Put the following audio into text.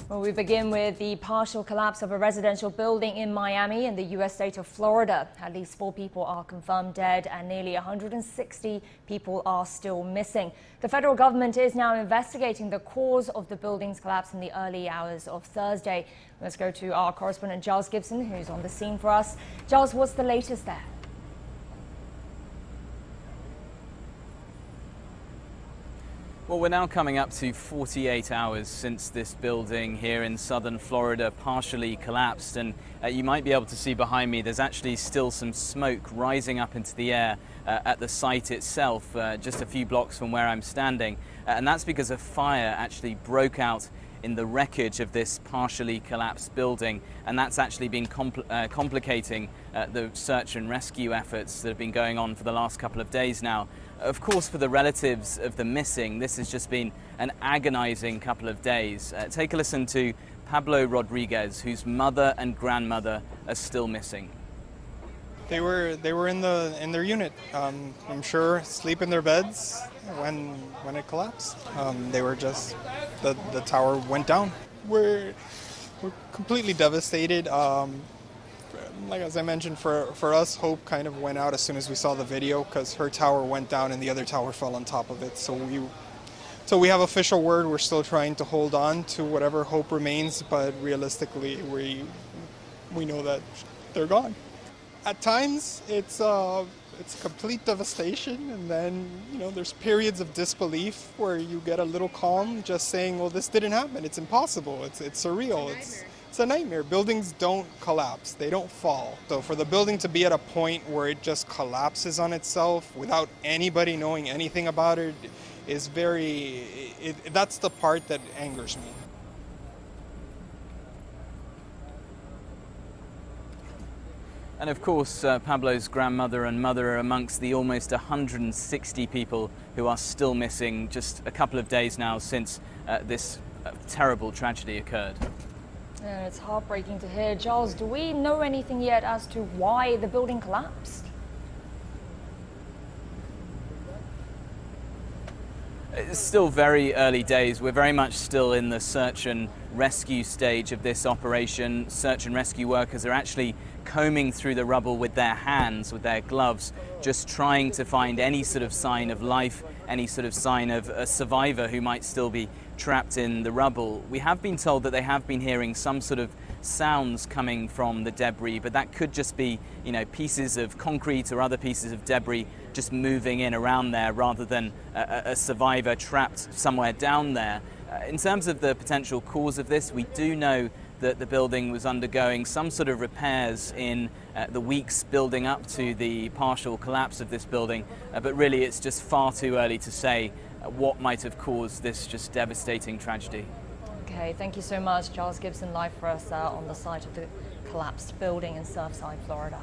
Well, we begin with the partial collapse of a residential building in Miami in the U.S. state of Florida. At least 4 people are confirmed dead and nearly 160 people are still missing. The federal government is now investigating the cause of the building's collapse in the early hours of Thursday. Let's go to our correspondent Giles Gibson, who's on the scene for us. Giles, what's the latest there? Well, we're now coming up to 48 hours since this building here in southern Florida partially collapsed, and you might be able to see behind me there's actually still some smoke rising up into the air at the site itself, just a few blocks from where I'm standing, and that's because a fire actually broke out in the wreckage of this partially collapsed building, and that's actually been complicating the search and rescue efforts that have been going on for the last couple of days now. Of course, for the relatives of the missing, this has just been an agonizing couple of days. Take a listen to Pablo Rodriguez, whose mother and grandmother are still missing. They were in their unit. I'm sure asleep in their beds when it collapsed. They were just the tower went down. We're completely devastated. Like as I mentioned, for us, hope kind of went out as soon as we saw the video because her tower went down and the other tower fell on top of it. So we have official word. We're still trying to hold on to whatever hope remains, but realistically, we know that they're gone. At times, it's complete devastation, and then there's periods of disbelief where you get a little calm, just saying, "Well, this didn't happen. It's impossible. It's surreal. It's a nightmare." Buildings don't collapse; they don't fall. So for the building to be at a point where it just collapses on itself without anybody knowing anything about it is that's the part that angers me. And of course, Pablo's grandmother and mother are amongst the almost 160 people who are still missing just a couple of days now since this terrible tragedy occurred. And it's heartbreaking to hear. Giles, do we know anything yet as to why the building collapsed? It's still very early days. We're very much still in the search and rescue stage of this operation. Search and rescue workers are actually combing through the rubble with their hands, with their gloves, just trying to find any sort of sign of life, any sort of sign of a survivor who might still be trapped in the rubble. We have been told that they have been hearing some sort of sounds coming from the debris, but that could just be, pieces of concrete or other pieces of debris just moving in around there rather than a survivor trapped somewhere down there. In terms of the potential cause of this, we do know that the building was undergoing some sort of repairs in the weeks building up to the partial collapse of this building, but really it's just far too early to say what might have caused this just devastating tragedy. Okay, thank you so much, Giles Gibson, live for us on the site of the collapsed building in Surfside, Florida.